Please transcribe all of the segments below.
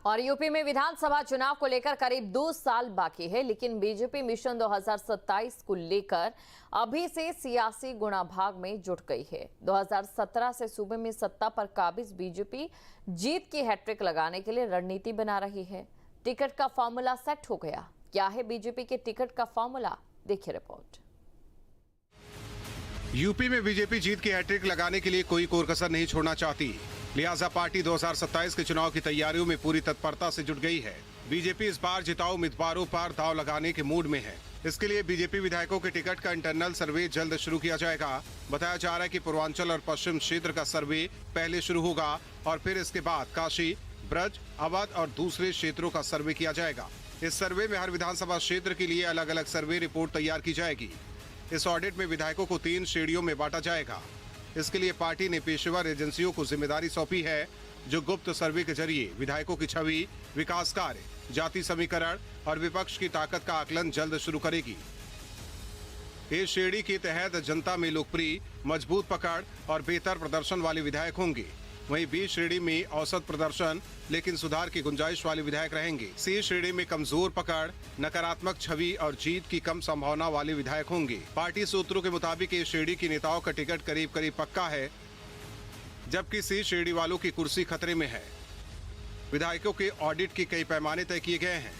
और यूपी में विधानसभा चुनाव को लेकर करीब 2 साल बाकी है, लेकिन बीजेपी मिशन 2027 को लेकर अभी से सियासी गुणाभाग में जुट गई है। 2017 से सूबे में सत्ता पर काबिज बीजेपी जीत की हैट्रिक लगाने के लिए रणनीति बना रही है। टिकट का फॉर्मूला सेट हो गया। क्या है बीजेपी के टिकट का फॉर्मूला? देखिए रिपोर्ट। यूपी में बीजेपी जीत की हैट्रिक लगाने के लिए कोई कोर कसर नहीं छोड़ना चाहती, लिहाजा पार्टी 2027 के चुनाव की तैयारियों में पूरी तत्परता से जुट गई है। बीजेपी इस बार जिताऊ उम्मीदवारों पर दांव लगाने के मूड में है। इसके लिए बीजेपी विधायकों के टिकट का इंटरनल सर्वे जल्द शुरू किया जाएगा। बताया जा रहा है कि पूर्वांचल और पश्चिम क्षेत्र का सर्वे पहले शुरू होगा और फिर इसके बाद काशी, ब्रज, अवध और दूसरे क्षेत्रों का सर्वे किया जाएगा। इस सर्वे में हर विधानसभा क्षेत्र के लिए अलग अलग सर्वे रिपोर्ट तैयार की जाएगी। इस ऑडिट में विधायकों को 3 श्रेणियों में बांटा जाएगा। इसके लिए पार्टी ने पेशेवर एजेंसियों को जिम्मेदारी सौंपी है, जो गुप्त सर्वे के जरिए विधायकों की छवि, विकास कार्य, जाति समीकरण और विपक्ष की ताकत का आकलन जल्द शुरू करेगी। इस श्रेणी के तहत जनता में लोकप्रिय, मजबूत पकड़ और बेहतर प्रदर्शन वाले विधायक होंगे। वहीं बी श्रेणी में औसत प्रदर्शन लेकिन सुधार की गुंजाइश वाले विधायक रहेंगे। सी श्रेणी में कमजोर पकड़, नकारात्मक छवि और जीत की कम संभावना वाले विधायक होंगे। पार्टी सूत्रों के मुताबिक इस श्रेणी की नेताओं का टिकट करीब करीब पक्का है, जबकि सी श्रेणी वालों की कुर्सी खतरे में है। विधायकों के ऑडिट के कई पैमाने तय किए गए हैं।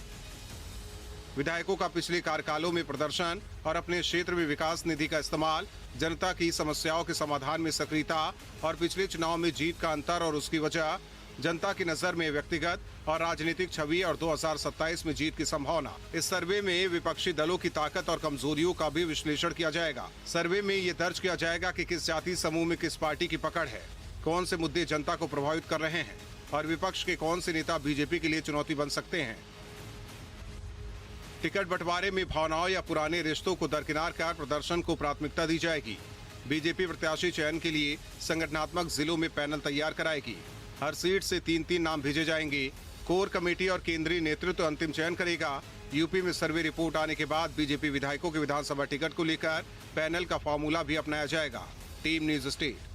विधायकों का पिछले कार्यकालों में प्रदर्शन और अपने क्षेत्र में विकास निधि का इस्तेमाल, जनता की समस्याओं के समाधान में सक्रियता और पिछले चुनाव में जीत का अंतर और उसकी वजह, जनता की नजर में व्यक्तिगत और राजनीतिक छवि और 2027 में जीत की संभावना। इस सर्वे में विपक्षी दलों की ताकत और कमजोरियों का भी विश्लेषण किया जाएगा। सर्वे में ये दर्ज किया जाएगा कि किस जाति समूह में किस पार्टी की पकड़ है, कौन से मुद्दे जनता को प्रभावित कर रहे हैं और विपक्ष के कौन से नेता बीजेपी के लिए चुनौती बन सकते हैं। टिकट बंटवारे में भावनाओं या पुराने रिश्तों को दरकिनार कर प्रदर्शन को प्राथमिकता दी जाएगी। बीजेपी प्रत्याशी चयन के लिए संगठनात्मक जिलों में पैनल तैयार कराएगी। हर सीट से 3-3 नाम भेजे जाएंगे। कोर कमेटी और केंद्रीय नेतृत्व अंतिम चयन करेगा। यूपी में सर्वे रिपोर्ट आने के बाद बीजेपी विधायकों के विधानसभा टिकट को लेकर पैनल का फॉर्मूला भी अपनाया जाएगा। Team news state.